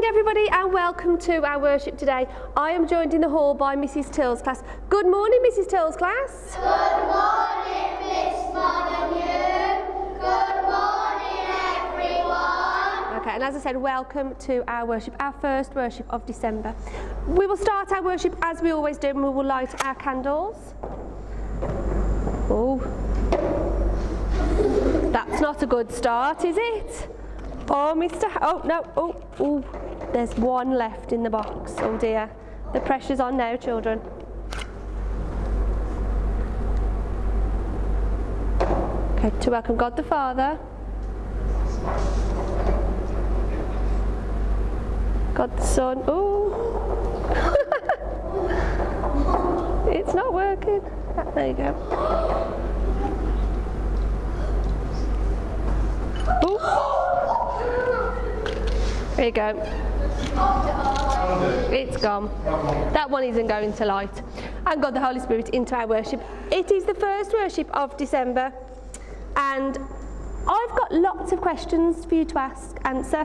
everybody, and welcome to our worship today. I am joined in the hall by Mrs. Till's class. Good morning, Mrs. Till's class. Good morning, Miss Montague. Good morning, everyone. Okay, and as I said, welcome to our worship, our first worship of December. We will start our worship as we always do, and we will light our candles. Oh, that's not a good start, is it? Oh, oh no, oh, there's one left in the box. Oh dear, the pressure's on now, children. Okay, to welcome God the Father, God the Son. Oh, it's not working. There you go. Oh. There you go. It's gone. That one isn't going to light. And God the Holy Spirit into our worship. It is the first worship of December, and I've got lots of questions for you to answer.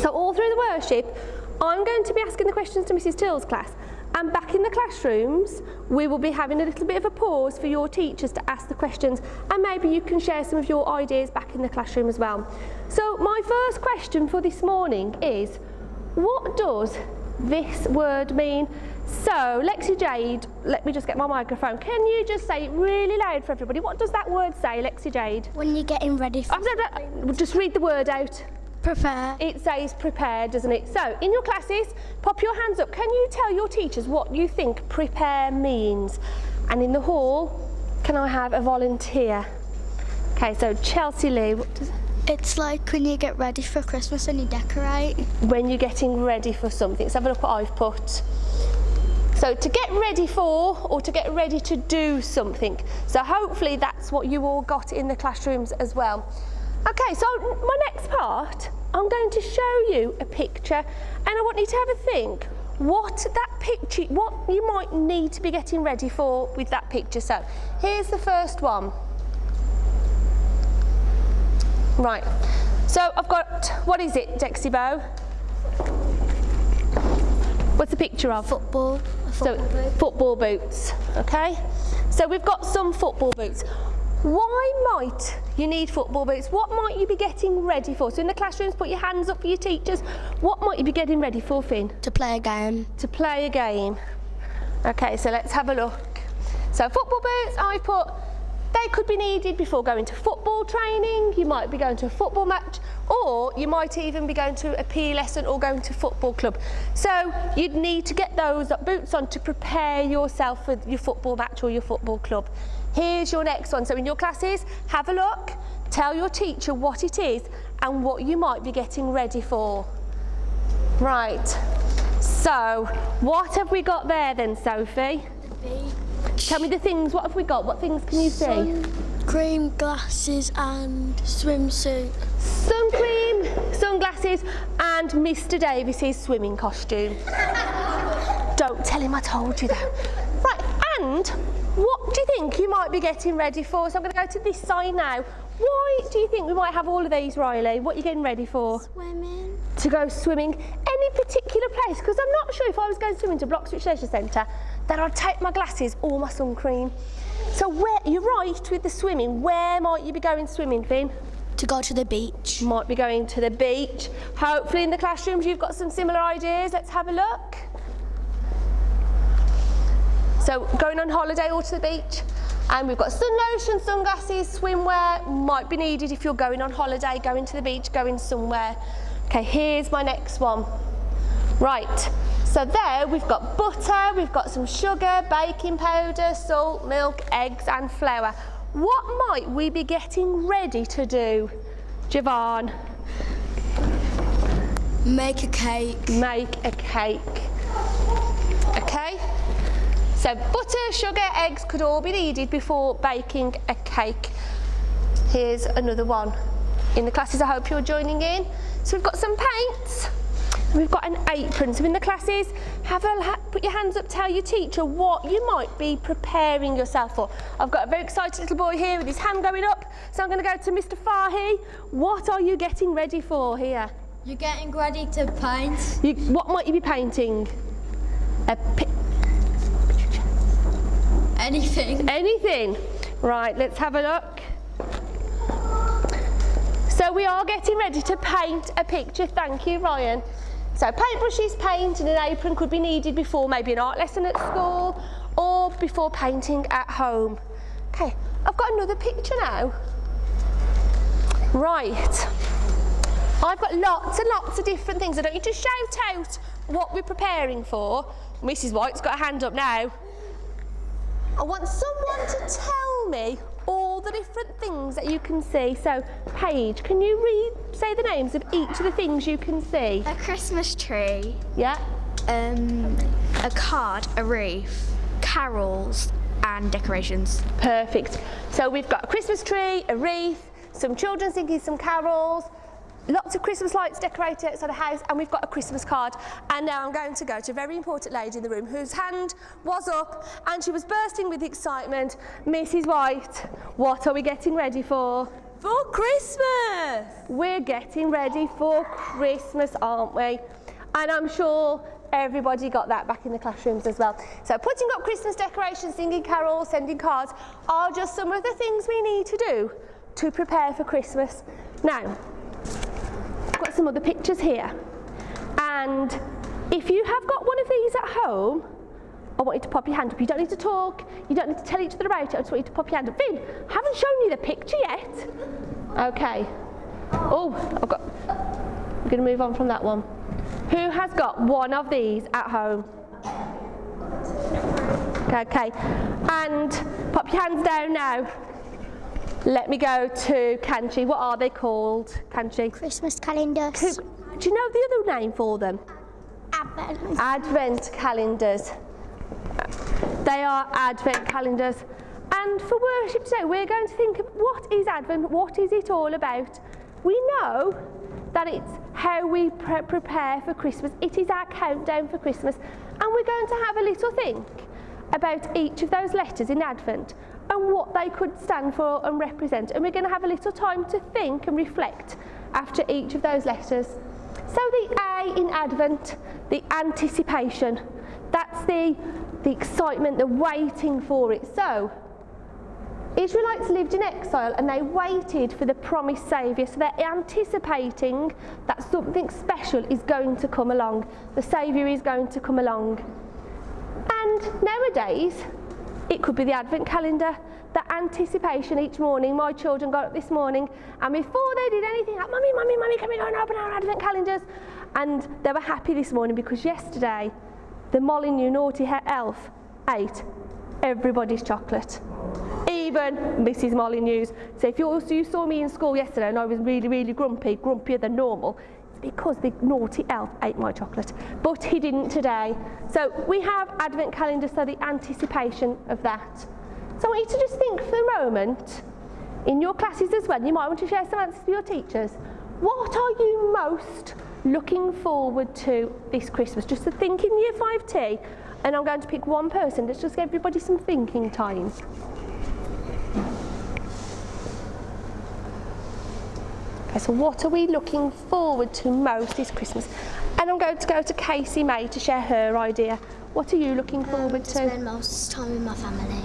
So all through the worship, I'm going to be asking the questions to Mrs. Till's class, and back in the classrooms, we will be having a little bit of a pause for your teachers to ask the questions, and maybe you can share some of your ideas back in the classroom as well. So my first question for this morning is, what does this word mean? So Lexi Jade, let me just get my microphone. Can you just say it really loud for everybody? What does that word say, Lexi Jade? When you're getting ready for Just read the word out. Prepare. It says prepare, doesn't it? So, in your classes, pop your hands up. Can you tell your teachers what you think prepare means? And in the hall, can I have a volunteer? Okay, so Chelsea Lee, what does It's like when you get ready for Christmas and you decorate. when you're getting ready for something. Let's have a look what I've put. So to get ready for, or to get ready to do something. So hopefully that's what you all got in the classrooms as well. Okay, so my next part, I'm going to show you a picture, and I want you to have a think what you might need to be getting ready for with that picture. So here's the first one. Right, so I've got, what is it, Dexy Bow? What's the picture of? Football. Football boots, okay? So we've got some football boots. Why might you need football boots? What might you be getting ready for? So in the classrooms, put your hands up for your teachers. What might you be getting ready for, Finn? To play a game. To play a game. Okay, so let's have a look. So football boots, I put, they could be needed before going to football training. You might be going to a football match, or you might even be going to a PE lesson or going to football club. So you'd need to get those boots on to prepare yourself for your football match or your football club. Here's your next one. So in your classes, have a look, tell your teacher what it is and what you might be getting ready for. Right, so what have we got there then, Sophie? The beach. Tell me the things, what have we got? What things can you see? Sun cream, glasses and swimsuit. Sun cream, sunglasses and Mr. Davis's swimming costume. Don't tell him I told you that. Right, and what do you think you might be getting ready for? So I'm going to go to this side now. Why do you think we might have all of these, Riley? What are you getting ready for? Swimming. To go swimming. Any particular place? Because I'm not sure if I was going swimming to Bloxwich Leisure Centre that I'd take my glasses or my sun cream. So where, you're right with the swimming. Where might you be going swimming, Finn? To go to the beach. Might be going to the beach. Hopefully in the classrooms you've got some similar ideas. Let's have a look. So going on holiday or to the beach, and we've got sun lotion, sunglasses, swimwear, might be needed if you're going on holiday, going to the beach, going somewhere. Okay, here's my next one. Right, so there we've got butter, we've got some sugar, baking powder, salt, milk, eggs and flour. What might we be getting ready to do, Javan? Make a cake. Make a cake. Okay? So butter, sugar, eggs could all be needed before baking a cake. Here's another one. In the classes, I hope you're joining in. So we've got some paints, and we've got an apron. So in the classes, put your hands up, tell your teacher what you might be preparing yourself for. I've got a very excited little boy here with his hand going up. So I'm going to go to Mr. Fahy. What are you getting ready for here? You're getting ready to paint. What might you be painting? Anything. Anything. Right, let's have a look. So we are getting ready to paint a picture. Thank you, Ryan. So paintbrushes, paint and an apron could be needed before maybe an art lesson at school or before painting at home. Okay, I've got another picture now. Right. I've got lots and lots of different things. I don't need to shout out what we're preparing for. Mrs. White's got a hand up now. I want someone to tell me all the different things that you can see. So, Paige, can you say the names of each of the things you can see? A Christmas tree. Yeah. A card, a wreath, carols and decorations. Perfect. So we've got a Christmas tree, a wreath, some children singing some carols, lots of Christmas lights decorated outside the house, and we've got a Christmas card. And now I'm going to go to a very important lady in the room whose hand was up and she was bursting with excitement. Mrs. White, what are we getting ready for? For Christmas! We're getting ready for Christmas, aren't we? And I'm sure everybody got that back in the classrooms as well. So putting up Christmas decorations, singing carols, sending cards are just some of the things we need to do to prepare for Christmas. Now, I've got some other pictures here. And if you have got one of these at home, I want you to pop your hand up. You don't need to talk, you don't need to tell each other about it, I just want you to pop your hand up. Finn, I haven't shown you the picture yet. Okay. Oh, I'm going to move on from that one. Who has got one of these at home? Okay, and pop your hands down now. Let me go to Kanchi. What are they called, Kanchi? Christmas calendars. Do you know the other name for them? Advent. Advent calendars. They are Advent calendars. And for worship today, we're going to think of what is Advent, what is it all about? We know that it's how we prepare for Christmas. It is our countdown for Christmas. And we're going to have a little think about each of those letters in Advent and what they could stand for and represent. And we're going to have a little time to think and reflect after each of those letters. So the A in Advent, the anticipation. That's the excitement, the waiting for it. So Israelites lived in exile and they waited for the promised Saviour. So they're anticipating that something special is going to come along. The Saviour is going to come along. And nowadays, it could be the Advent calendar, the anticipation each morning. My children got up this morning and before they did anything, like, Mummy, can we go and open our Advent calendars? And they were happy this morning because yesterday, the Molyneux naughty elf ate everybody's chocolate. Even Mrs. Molyneux's. So if you saw me in school yesterday and I was really, really grumpy, grumpier than normal, it's because the naughty elf ate my chocolate. But he didn't today. So we have Advent calendars, so the anticipation of that. So I want you to just think for a moment, in your classes as well, you might want to share some answers with your teachers. What are you most looking forward to this Christmas? Just to think in Year 5T, and I'm going to pick one person. Let's just give everybody some thinking time. Okay, so what are we looking forward to most this Christmas? And I'm going to go to Casey May to share her idea. What are you looking forward to? Spend most time with my family.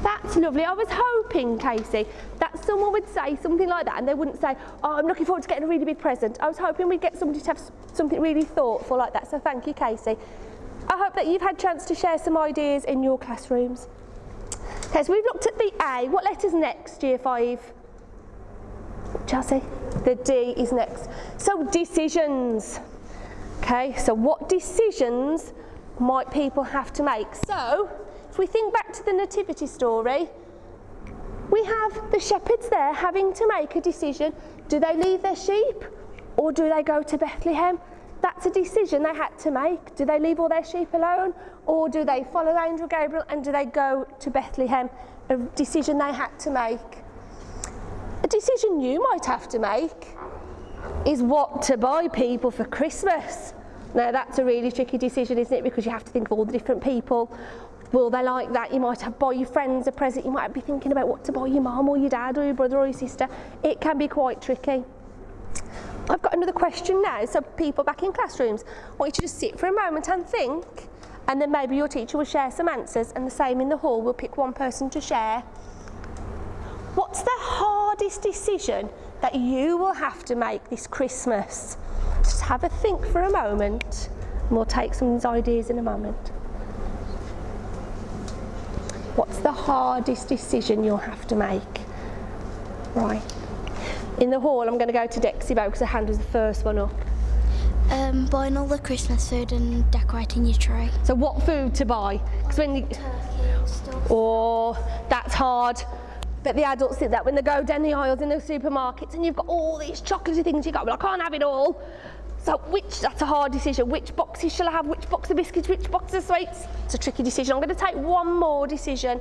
That's lovely. I was hoping, Casey, that someone would say something like that and they wouldn't say, oh, I'm looking forward to getting a really big present. I was hoping we'd get somebody to have something really thoughtful like that. So thank you, Casey. I hope that you've had a chance to share some ideas in your classrooms. Okay, so we've looked at the A. What letter's next, Year 5? Chelsea? The D is next. So decisions. Okay, so what decisions might people have to make? So if we think back to the nativity story, we have the shepherds there having to make a decision. Do they leave their sheep or do they go to Bethlehem? That's a decision they had to make. Do they leave all their sheep alone or do they follow Angel Gabriel and do they go to Bethlehem? A decision they had to make. A decision you might have to make is what to buy people for Christmas. Now that's a really tricky decision, isn't it? Because you have to think of all the different people. Will they like that? You might have to buy your friends a present. You might be thinking about what to buy your mum or your dad or your brother or your sister. It can be quite tricky. I've got another question now. So people back in classrooms, I want you to just sit for a moment and think, and then maybe your teacher will share some answers, and the same in the hall, we'll pick one person to share. What's the hardest decision that you will have to make this Christmas? Just have a think for a moment, and we'll take some of these ideas in a moment. What's the hardest decision you'll have to make? Right. In the hall, I'm going to go to Dexy because her hand was the first one up. Buying all the Christmas food and decorating your tree. So what food to buy? Because when you... Turkey and stuff. Oh, that's hard. But the adults think that when they go down the aisles in the supermarkets and you've got all these chocolatey things, you go, well, I can't have it all. So that's a hard decision. Which boxes shall I have? Which box of biscuits? Which box of sweets? It's a tricky decision. I'm going to take one more decision.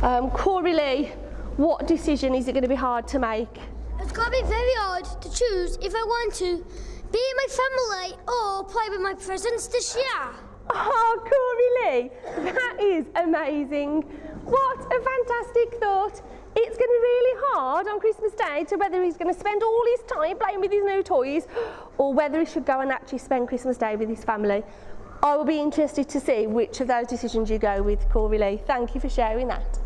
Corey Lee, what decision is it going to be hard to make? It's going to be very hard to choose if I want to be in my family or play with my presents this year. Oh, Corey Lee, that is amazing. What a fantastic thought. It's going to be really hard on Christmas Day to whether he's going to spend all his time playing with his new toys or whether he should go and actually spend Christmas Day with his family. I will be interested to see which of those decisions you go with, Corey Lee. Thank you for sharing that.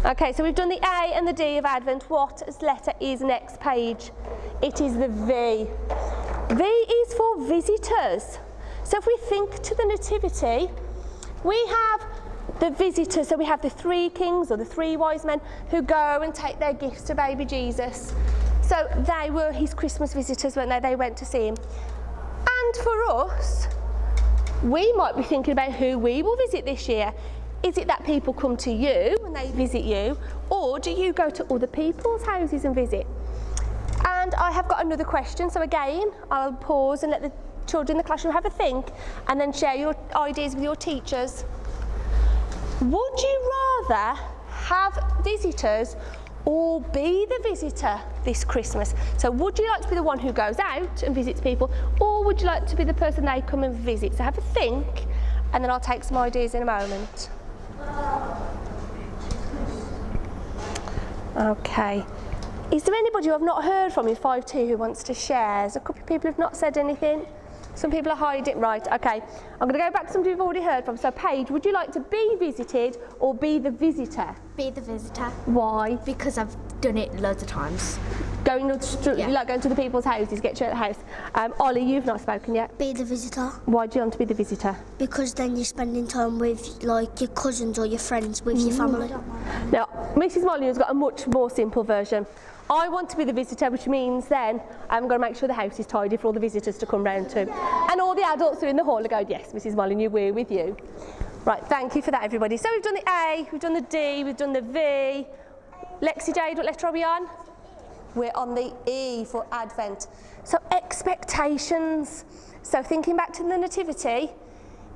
Okay, so we've done the A and the D of Advent. What letter is next page? It is the V. V is for visitors. So if we think to the Nativity, we have the visitors, so we have the 3 kings or the 3 wise men who go and take their gifts to baby Jesus. So they were his Christmas visitors, weren't they? They went to see him. And for us, we might be thinking about who we will visit this year. Is it that people come to you and they visit you, or do you go to other people's houses and visit? And I have got another question, so again, I'll pause and let the children in the classroom have a think and then share your ideas with your teachers. Would you rather have visitors or be the visitor this Christmas? So would you like to be the one who goes out and visits people, or would you like to be the person they come and visit? So have a think, and then I'll take some ideas in a moment. Okay. Is there anybody who I've not heard from in 5-2 who wants to share? There's a couple of people who've not said anything. Some people are hiding. Right, okay. I'm going to go back to somebody we've already heard from. So, Paige, would you like to be visited or be the visitor? Be the visitor. Why? Because I've done it loads of times. You like going to the people's houses, get you at the house. Ollie, you've not spoken yet. Be the visitor. Why do you want to be the visitor? Because then you're spending time with like your cousins or your friends with your family. Now, Mrs. Molly has got a much more simple version. I want to be the visitor, which means then I'm going to make sure the house is tidy for all the visitors to come round to. And all the adults who are in the hall are going, yes, Mrs. Molyneux, we're with you. Right, thank you for that, everybody. So we've done the A, we've done the D, we've done the V. Lexi Jade, what letter are we on? We're on the E for Advent. So expectations. So thinking back to the Nativity,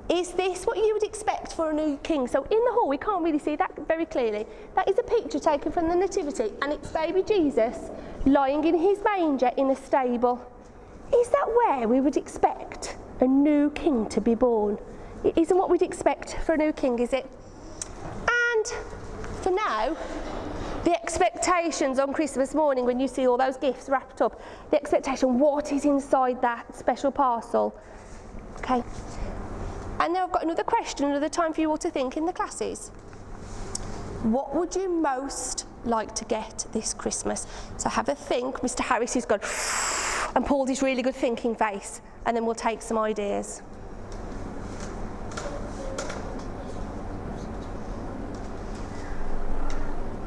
is this what you would expect for a new king? So in the hall, we can't really see that very clearly. That is a picture taken from the Nativity, and it's baby Jesus lying in his manger in a stable. Is that where we would expect a new king to be born? It isn't what we'd expect for a new king, is it? And for now, the expectations on Christmas morning when you see all those gifts wrapped up, the expectation, what is inside that special parcel? Okay. And now I've got another question, another time for you all to think in the classes. What would you most like to get this Christmas? So have a think. Mr. Harris has gone and pulled his really good thinking face, and then we'll take some ideas.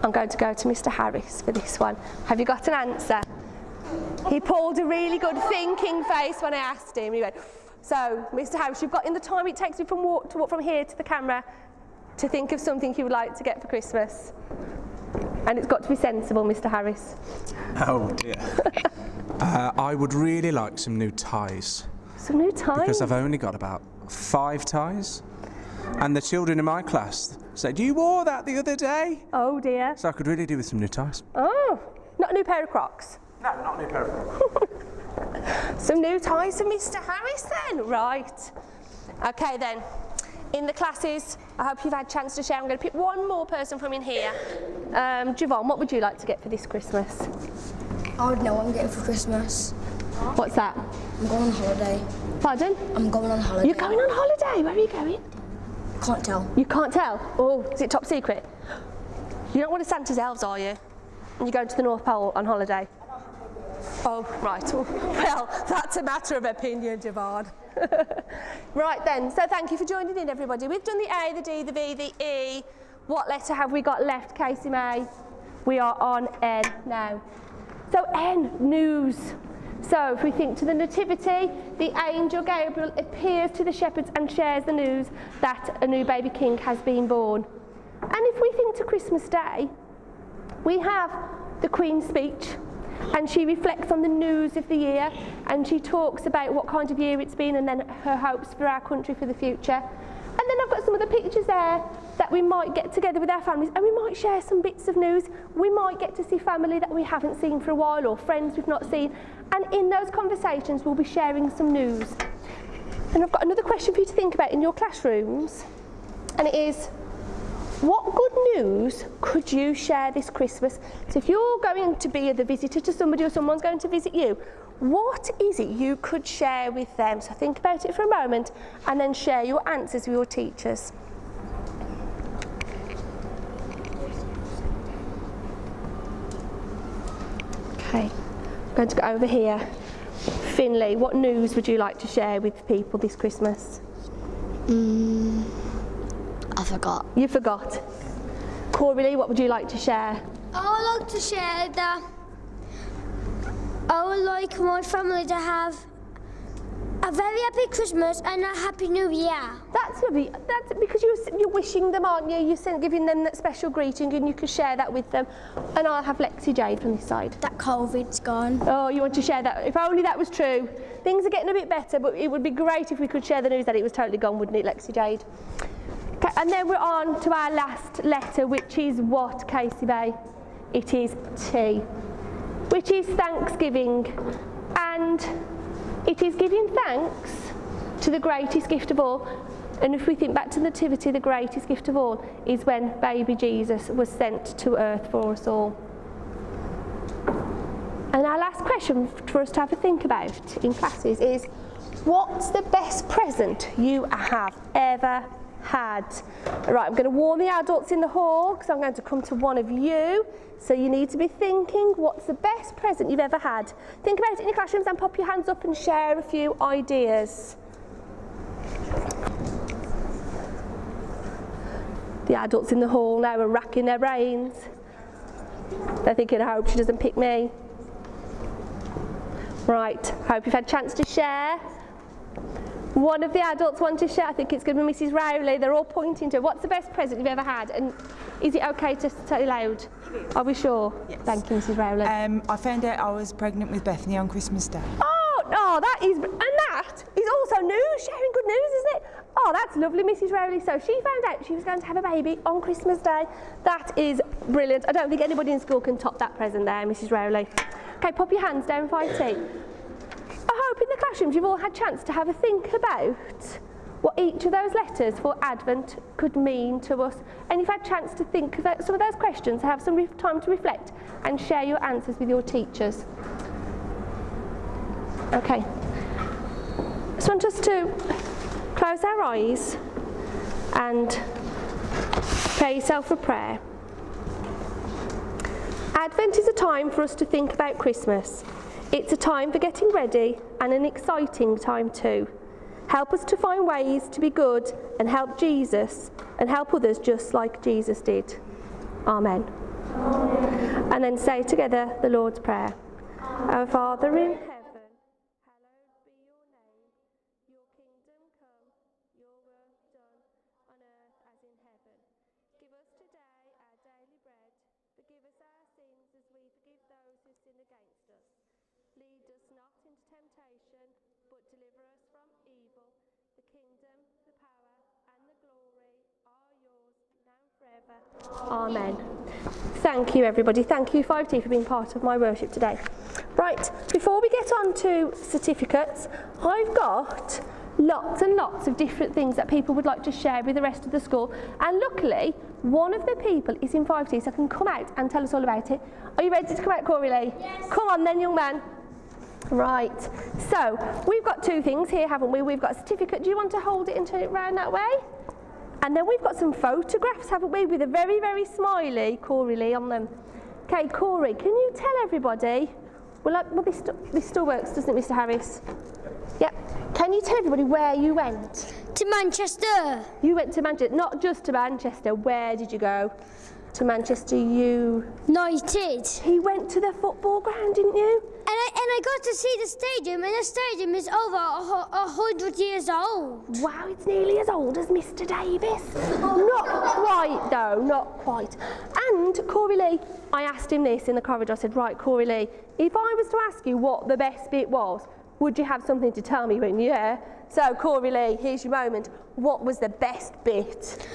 I'm going to go to Mr. Harris for this one. Have you got an answer? He pulled a really good thinking face when I asked him. He went, so, Mr. Harris, you've got in the time it takes me to walk from here to the camera to think of something you would like to get for Christmas. And it's got to be sensible, Mr. Harris. Oh dear. I would really like some new ties. Some new ties? Because I've only got about 5 ties. And the children in my class said, you wore that the other day. Oh dear. So I could really do with some new ties. Oh, not a new pair of Crocs? No, not a new pair of Crocs. Some new ties for Mr. Harris then, right. Okay then, in the classes, I hope you've had a chance to share. I'm going to pick one more person from in here. Javon, what would you like to get for this Christmas? I would know what I'm getting for Christmas. What's that? I'm going on holiday. Pardon? I'm going on holiday. You're going on holiday? Where are you going? Can't tell. You can't tell? Oh, is it top secret? You're not one of Santa's elves, are you? And you're going to the North Pole on holiday? Oh, right. Well, that's a matter of opinion, Javon. Right then, so thank you for joining in, everybody. We've done the A, the D, the V, the E. What letter have we got left, Casey May? We are on N now. So N, news. So if we think to the Nativity, the angel Gabriel appears to the shepherds and shares the news that a new baby king has been born. And if we think to Christmas Day, we have the Queen's speech, and she reflects on the news of the year, and she talks about what kind of year it's been and then her hopes for our country for the future. And then I've got some of the pictures there that we might get together with our families and we might share some bits of news. We might get to see family that we haven't seen for a while or friends we've not seen. And in those conversations, we'll be sharing some news. And I've got another question for you to think about in your classrooms. And it is, what good news could you share this Christmas? So if you're going to be the visitor to somebody or someone's going to visit you, what is it you could share with them? So think about it for a moment and then share your answers with your teachers. Okay, I'm going to go over here. Finley, what news would you like to share with people this Christmas? I forgot. You forgot. Corey, what would you like to share? I would like to share that I would like my family to have a very happy Christmas and a happy New Year. That's lovely. That's because you're wishing them, aren't you? You're giving them that special greeting and you can share that with them. And I'll have Lexi Jade from this side. That COVID's gone. Oh, you want to share that? If only that was true. Things are getting a bit better, but it would be great if we could share the news that it was totally gone, wouldn't it, Lexi Jade? Okay, and then we're on to our last letter, which is what, Casey Bay? It is T, which is Thanksgiving. And it is giving thanks to the greatest gift of all. And if we think back to the Nativity, the greatest gift of all is when baby Jesus was sent to earth for us all. And our last question for us to have a think about in classes is, what's the best present you have ever had? Right, I'm going to warn the adults in the hall because I'm going to come to one of you. So you need to be thinking, what's the best present you've ever had? Think about it in your classrooms and pop your hands up and share a few ideas. The adults in the hall now are racking their brains. They're thinking, I hope she doesn't pick me. Right, hope you've had a chance to share. One of the adults want to share. I think it's going to be Mrs. Rowley. They're all pointing to her. What's the best present you've ever had? And is it okay to say loud? Are we sure? Yes. Thank you, Mrs. Rowley. I found out I was pregnant with Bethany on Christmas Day. Oh, that is, and that is also news, sharing good news, isn't it? Oh, that's lovely, Mrs. Rowley. So she found out she was going to have a baby on Christmas Day. That is brilliant. I don't think anybody in school can top that present there, Mrs. Rowley. Okay, pop your hands down, 5T. I hope in the classrooms you've all had a chance to have a think about what each of those letters for Advent could mean to us. And you've had a chance to think about some of those questions, have some time to reflect and share your answers with your teachers. Okay. I just want us to close our eyes and prepare yourself for prayer. Advent is a time for us to think about Christmas. It's a time for getting ready and an exciting time too. Help us to find ways to be good and help Jesus and help others just like Jesus did. Amen. Amen. And then say together the Lord's Prayer. Our Father in heaven, hallowed be your name. Your kingdom come, your will done on earth as in heaven. Give us today our daily bread. Forgive us our sins as we forgive those who sin against us. Lead us not into temptation, but deliver us from evil. The kingdom, the power, and the glory are yours, now and forever. Amen. Thank you, everybody. Thank you, 5T, for being part of my worship today. Right, before we get on to certificates, I've got lots and lots of different things that people would like to share with the rest of the school. And luckily, one of the people is in 5T, so can come out and tell us all about it. Are you ready to come out, Corey Lee? Yes. Come on then, young man. Right, so we've got two things here, haven't we? We've got a certificate. Do you want to hold it and turn it round that way? And then we've got some photographs, haven't we, with a very, very smiley Corey Lee on them. Okay, Corey, can you tell everybody, well this still works, doesn't it, Mr. Harris? Yep. Can you tell everybody where you went? To Manchester. You went to Manchester, not just to Manchester. Where did you go? To Manchester United. He went to the football ground, didn't you? And I got to see the stadium, and the stadium is over 100 years old. Wow, it's nearly as old as Mr. Davis. Not quite, though, not quite. And Corey Lee, I asked him this in the corridor. I said, right, Corey Lee, if I was to ask you what the best bit was, would you have something to tell me? He went, yeah. So, Corey Lee, here's your moment. What was the best bit?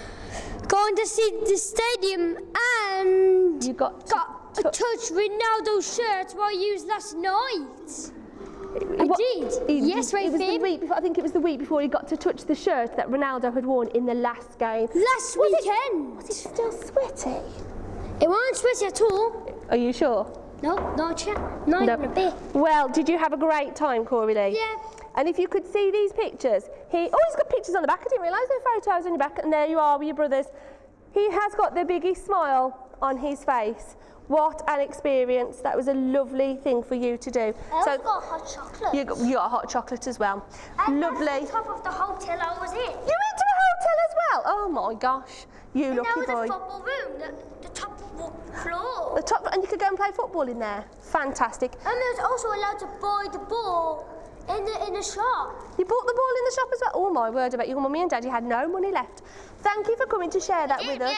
Going to see the stadium, and You got to touch Ronaldo's shirt while he used last night. I did. Yes, right, it was the babe. week before, I think it was the week before he got to touch the shirt that Ronaldo had worn in the last game. Last weekend. Was it still sweaty? It wasn't sweaty at all. Are you sure? No, not even a bit. Well, did you have a great time, Corey Lee? Yeah. And if you could see these pictures, he's got pictures on the back. I didn't realise there were photos on your back, and there you are with your brothers. He has got the biggest smile on his face. What an experience. That was a lovely thing for you to do. I also got hot chocolate. You got hot chocolate as well. And Lovely. that's the top of the hotel I was in. You went to a hotel as well? Oh my gosh. You And lucky that was boy. a football room, the top floor. The top, and you could go and play football in there. Fantastic. And I was also allowed to buy the ball in the shop. You bought the ball in the shop as well? Oh my word, I bet your mummy and daddy had no money left. Thank you for coming to share that with us.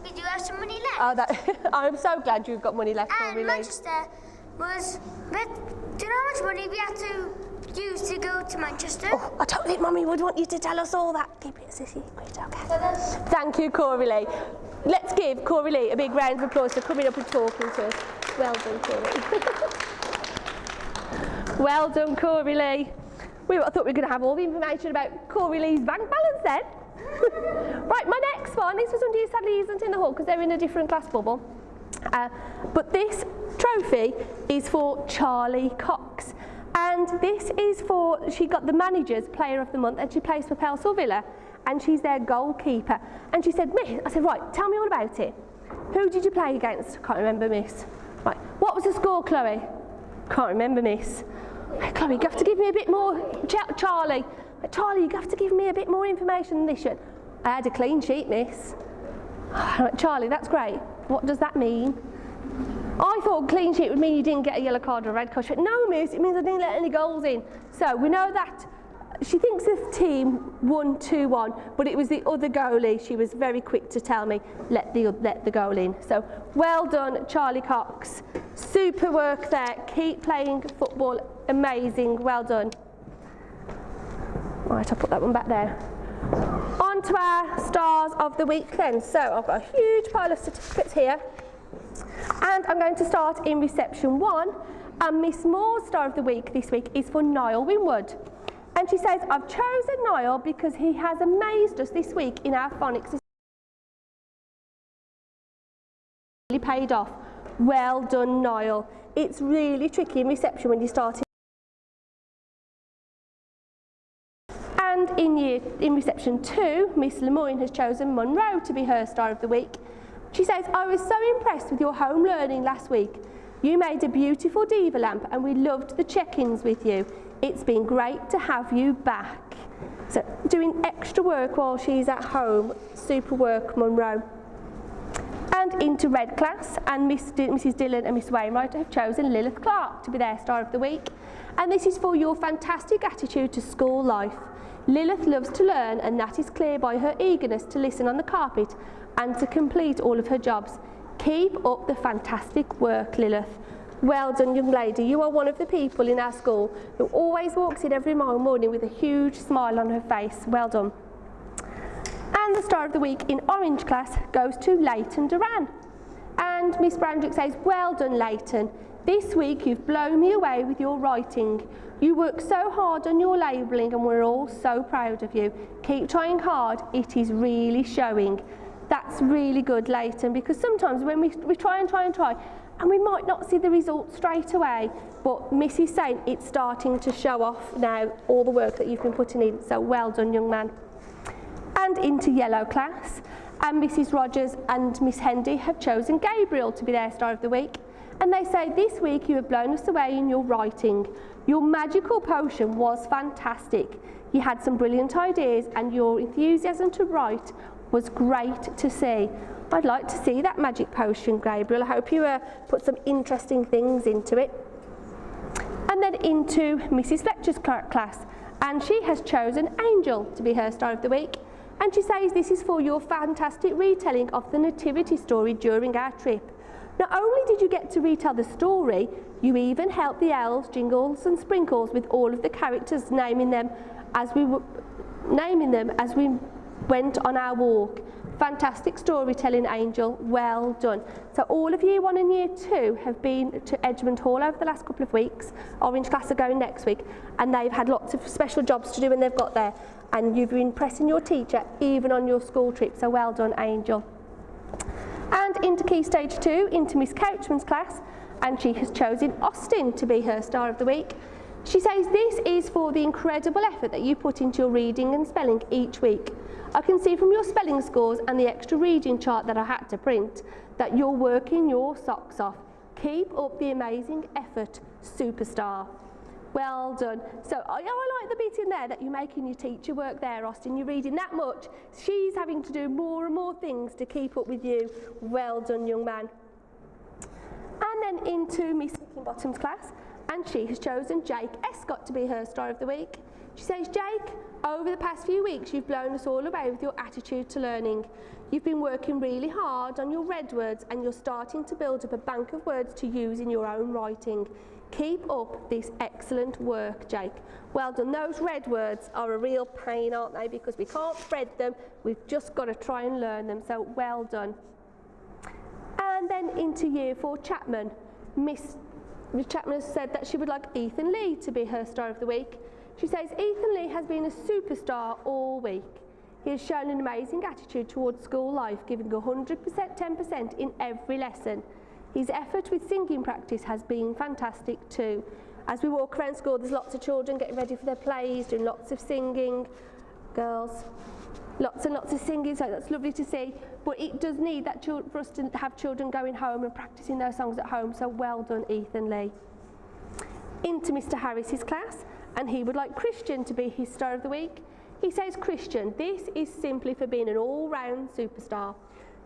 We do have some money left. Oh, I'm so glad you've got money left for And me, Lee. Manchester was, do you know how much money we had to use to go to Manchester? Oh, I don't think Mummy would want you to tell us all that. Keep it a secret, okay? Thank you, Corey Lee. Let's give Corey Lee a big round of applause for coming up and talking to us. Well done, Corey. Well done, Corey Lee. I thought we were going to have all the information about Corey Lee's bank balance then. Right, my next one, this was somebody who sadly isn't in the hall because they're in a different class bubble. But this trophy is for Charlie Cox. And this is for, she got the manager's player of the month, and she plays for Pelsall Villa, and she's their goalkeeper. And she said, Miss, I said, right, tell me all about it. Who did you play against? Can't remember, Miss. Right, what was the score, Chloe? Can't remember, Miss. Hey, Chloe, you have to give me a bit more. Charlie, you have to give me a bit more information than this. I had a clean sheet, Miss. Charlie, that's great. What does that mean? I thought clean sheet would mean you didn't get a yellow card or a red card. She went, no, Miss, it means I didn't let any goals in. So we know that she thinks the team won 2-1, but it was the other goalie. She was very quick to tell me, let the goal in. So well done, Charlie Cox. Super work there. Keep playing football. Amazing. Well done. Right, I'll put that one back there. On to our stars of the week then. So I've got a huge pile of certificates here. And I'm going to start in reception 1. And Miss Moore's star of the week this week is for Niall Winwood. And she says, I've chosen Niall because he has amazed us this week in our phonics. Really paid off. Well done, Niall. It's really tricky in reception when you start. And in reception 2, Miss Lemoyne has chosen Monroe to be her star of the week. She says, I was so impressed with your home learning last week. You made a beautiful diva lamp and we loved the check-ins with you. It's been great to have you back. So doing extra work while she's at home. Super work, Monroe. And into red class, and Mrs. Dillon and Miss Wainwright have chosen Lilith Clark to be their star of the week. And this is for your fantastic attitude to school life. Lilith loves to learn, and that is clear by her eagerness to listen on the carpet and to complete all of her jobs. Keep up the fantastic work, Lilith. Well done, young lady. You are one of the people in our school who always walks in every morning with a huge smile on her face. Well done. And the star of the week in orange class goes to Leighton Duran. And Miss Brandrick says, well done, Leighton. This week you've blown me away with your writing. You work so hard on your labelling and we're all so proud of you. Keep trying hard, it is really showing. That's really good, Leighton, because sometimes when we try, And we might not see the results straight away, but Missy's saying it's starting to show off now, all the work that you've been putting in. So well done, young man. And into yellow class, and Mrs. Rogers and Miss Hendy have chosen Gabriel to be their star of the week. And they say, this week you have blown us away in your writing. Your magical potion was fantastic. You had some brilliant ideas and your enthusiasm to write was great to see. I'd like to see that magic potion, Gabriel. I hope you put some interesting things into it. And then into Mrs. Fletcher's class, and she has chosen Angel to be her star of the week. And she says this is for your fantastic retelling of the nativity story during our trip. Not only did you get to retell the story, you even helped the elves, Jingles and Sprinkles with all of the characters, naming them as we went on our walk. Fantastic storytelling, Angel. Well done. So all of year 1 and year 2 have been to Edgemont Hall over the last couple of weeks. Orange class are going next week, and they've had lots of special jobs to do when they've got there. And you've been impressing your teacher even on your school trip. So well done, Angel. And into Key Stage 2, into Miss Couchman's class, and she has chosen Austin to be her star of the week. She says this is for the incredible effort that you put into your reading and spelling each week. I can see from your spelling scores and the extra reading chart that I had to print that you're working your socks off. Keep up the amazing effort, superstar. Well done. So I like the bit in there that you're making your teacher work there, Austin. You're reading that much. She's having to do more and more things to keep up with you. Well done, young man. And then into Miss Hickinbottom's class, and she has chosen Jake Escott to be her star of the week. She says, Jake, over the past few weeks, you've blown us all away with your attitude to learning. You've been working really hard on your red words, and you're starting to build up a bank of words to use in your own writing. Keep up this excellent work, Jake. Well done. Those red words are a real pain, aren't they? Because we can't spread them. We've just got to try and learn them. So well done. And then into year 4, Chapman. Miss Chapman has said that she would like Ethan Lee to be her star of the week. She says Ethan Lee has been a superstar all week. He has shown an amazing attitude towards school life, giving 100%, 10% in every lesson. His effort with singing practice has been fantastic too. As we walk around school, there's lots of children getting ready for their plays, doing lots of singing. Girls, lots and lots of singing, so that's lovely to see. But it does need that for us to have children going home and practicing those songs at home, so well done, Ethan Lee. Into Mr. Harris's class, and he would like Christian to be his star of the week. He says, Christian, this is simply for being an all-round superstar.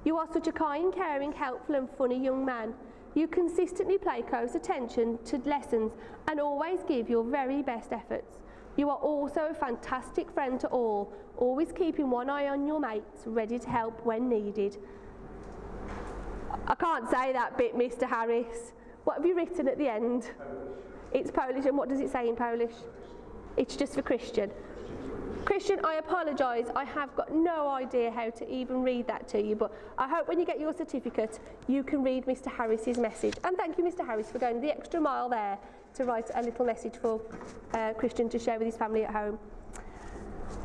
You are such a kind, caring, helpful and funny young man. You consistently pay close attention to lessons and always give your very best efforts. You are also a fantastic friend to all, always keeping one eye on your mates, ready to help when needed. I can't say that bit, Mr. Harris. What have you written at the end? Polish. It's Polish, and what does it say in Polish? It's just for Christian. Christian, I apologise, I have got no idea how to even read that to you, but I hope when you get your certificate you can read Mr. Harris's message. And thank you, Mr. Harris, for going the extra mile there to write a little message for Christian to share with his family at home.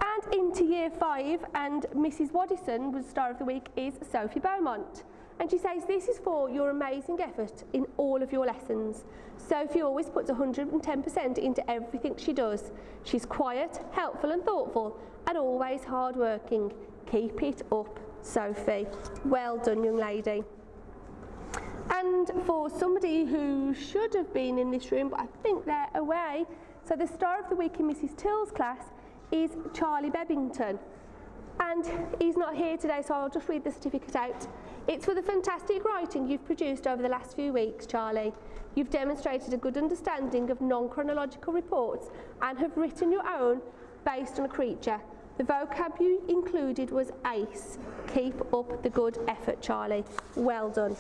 And into year 5, and Mrs. Waddison, was star of the week, is Sophie Beaumont. And she says this is for your amazing effort in all of your lessons. Sophie always puts 110% into everything she does. She's quiet, helpful and thoughtful, and always hard-working. Keep it up, Sophie. Well done, young lady. And for somebody who should have been in this room, but I think they're away, so the star of the week in Mrs. Till's class is Charlie Bebbington. And he's not here today, so I'll just read the certificate out. It's for the fantastic writing you've produced over the last few weeks, Charlie. You've demonstrated a good understanding of non-chronological reports and have written your own based on a creature. The vocab you included was ace. Keep up the good effort, Charlie. Well done.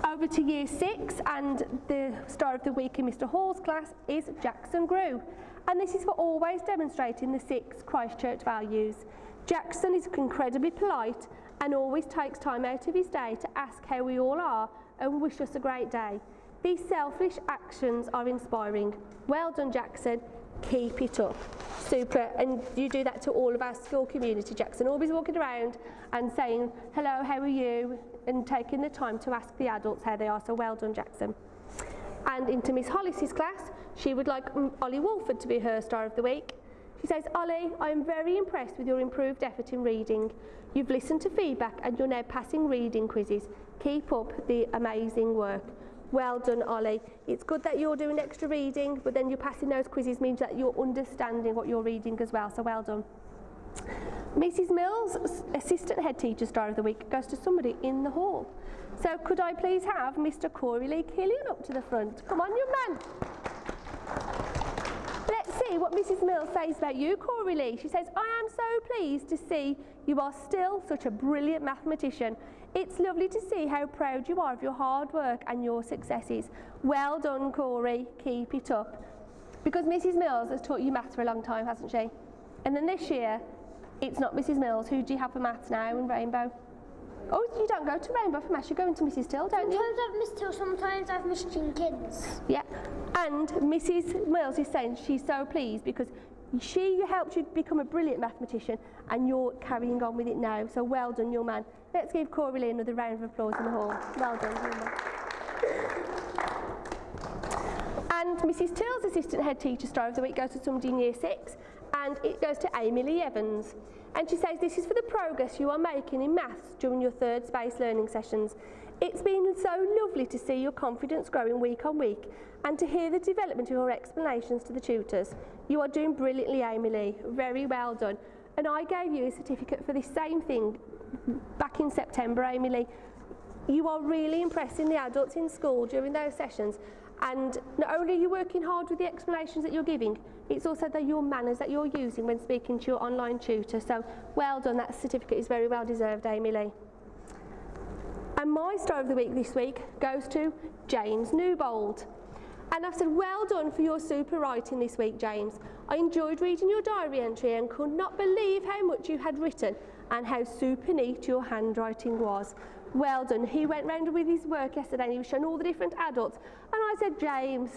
Over to year 6, and the star of the week in Mr. Hall's class is Jackson Grew. And this is for always demonstrating the 6 Christchurch values. Jackson is incredibly polite and always takes time out of his day to ask how we all are and wish us a great day. These selfish actions are inspiring. Well done, Jackson. Keep it up. Super. And you do that to all of our school community, Jackson. Always walking around and saying, hello, how are you? and taking the time to ask the adults how they are, so well done, Jackson. And into Miss Hollis's class, she would like Ollie Wolford to be her star of the week. She says, Ollie, I am very impressed with your improved effort in reading. You've listened to feedback and you're now passing reading quizzes. Keep up the amazing work. Well done, Ollie. It's good that you're doing extra reading, but then you're passing those quizzes means that you're understanding what you're reading as well, so well done. Mrs Mills' assistant head teacher star of the week goes to somebody in the hall. So could I please have Mr Corey Lee Killian up to the front? Come on, young man. Let's see what Mrs Mills says about you, Corey Lee. She says, I am so pleased to see you are still such a brilliant mathematician. It's lovely to see how proud you are of your hard work and your successes. Well done, Corey. Keep it up. Because Mrs Mills has taught you maths for a long time, hasn't she? And then this year, it's not Mrs Mills. Who do you have for maths now in Rainbow? Oh, you don't go to Rainbow for maths, you go into Mrs Till, don't you? Sometimes I've Miss Till, sometimes I've Miss Jenkins. Yeah, and Mrs Mills is saying she's so pleased because she helped you become a brilliant mathematician and you're carrying on with it now. So well done, young man. Let's give Corey Lee another round of applause in the hall. Well done, young man. And Mrs Till's assistant head teacher star of the week goes to somebody in year 6, and it goes to Amy Lee Evans. And she says this is for the progress you are making in maths during your third space learning sessions. It's been so lovely to see your confidence growing week on week and to hear the development of your explanations to the tutors. You are doing brilliantly, Amy Lee. Very well done. And I gave you a certificate for this same thing back in September, Amy Lee. You are really impressing the adults in school during those sessions, and not only are you working hard with the explanations that you're giving, it's also your manners that you're using when speaking to your online tutor. So well done, that certificate is very well deserved, Amy Lee. And my star of the week this week goes to James Newbold. And I've said, well done for your super writing this week, James. I enjoyed reading your diary entry and could not believe how much you had written and how super neat your handwriting was. Well done. He went round with his work yesterday and he was showing all the different adults. And I said, James,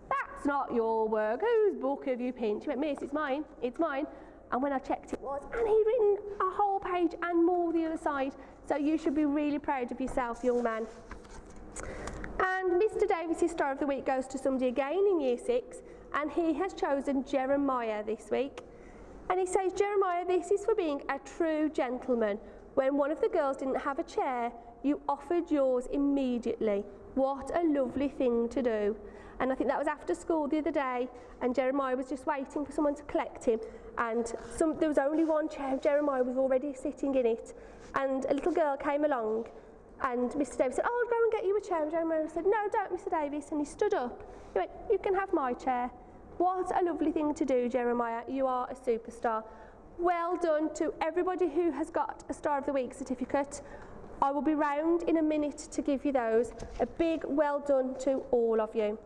that's not your work. Whose book have you pinched? He went, Miss, it's mine. It's mine. And when I checked, it was. And he'd written a whole page and more the other side. So you should be really proud of yourself, young man. And Mr Davis's star of the week goes to somebody again in year 6, and he has chosen Jeremiah this week. And he says, Jeremiah, this is for being a true gentleman. When one of the girls didn't have a chair, you offered yours immediately. What a lovely thing to do. And I think that was after school the other day, and Jeremiah was just waiting for someone to collect him, and there was only one chair. Jeremiah was already sitting in it, and a little girl came along, and Mr Davis said, oh, I'll go and get you a chair. And Jeremiah said, no, don't, Mr Davis. And he stood up. He went, you can have my chair. What a lovely thing to do, Jeremiah. You are a superstar. Well done to everybody who has got a Star of the Week certificate. I will be round in a minute to give you those. A big well done to all of you.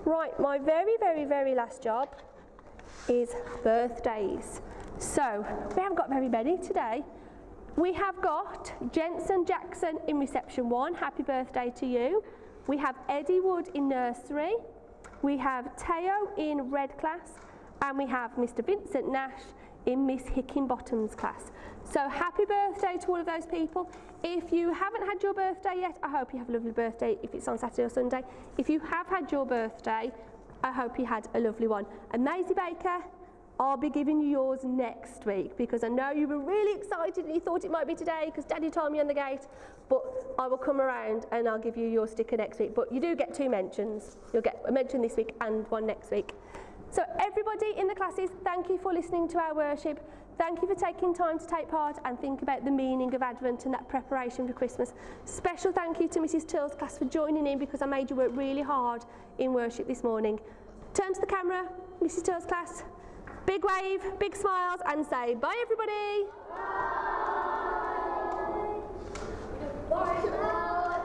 Right, my very, very, very last job is birthdays. So, we haven't got very many today. We have got Jensen Jackson in reception 1, happy birthday to you. We have Eddie Wood in nursery. We have Teo in red class, and we have Mr Vincent Nash in Miss Hickinbottom's class. So happy birthday to all of those people. If you haven't had your birthday yet, I hope you have a lovely birthday if it's on Saturday or Sunday. If you have had your birthday, I hope you had a lovely one. And Maisie Baker, I'll be giving you yours next week because I know you were really excited and you thought it might be today because Daddy told me on the gate, but I will come around and I'll give you your sticker next week. But you do get 2 mentions. You'll get a mention this week and one next week. So everybody in the classes, thank you for listening to our worship. Thank you for taking time to take part and think about the meaning of Advent and that preparation for Christmas. Special thank you to Mrs Till's class for joining in because I made you work really hard in worship this morning. Turn to the camera, Mrs Till's class. Big wave, big smiles, and say bye everybody. Bye.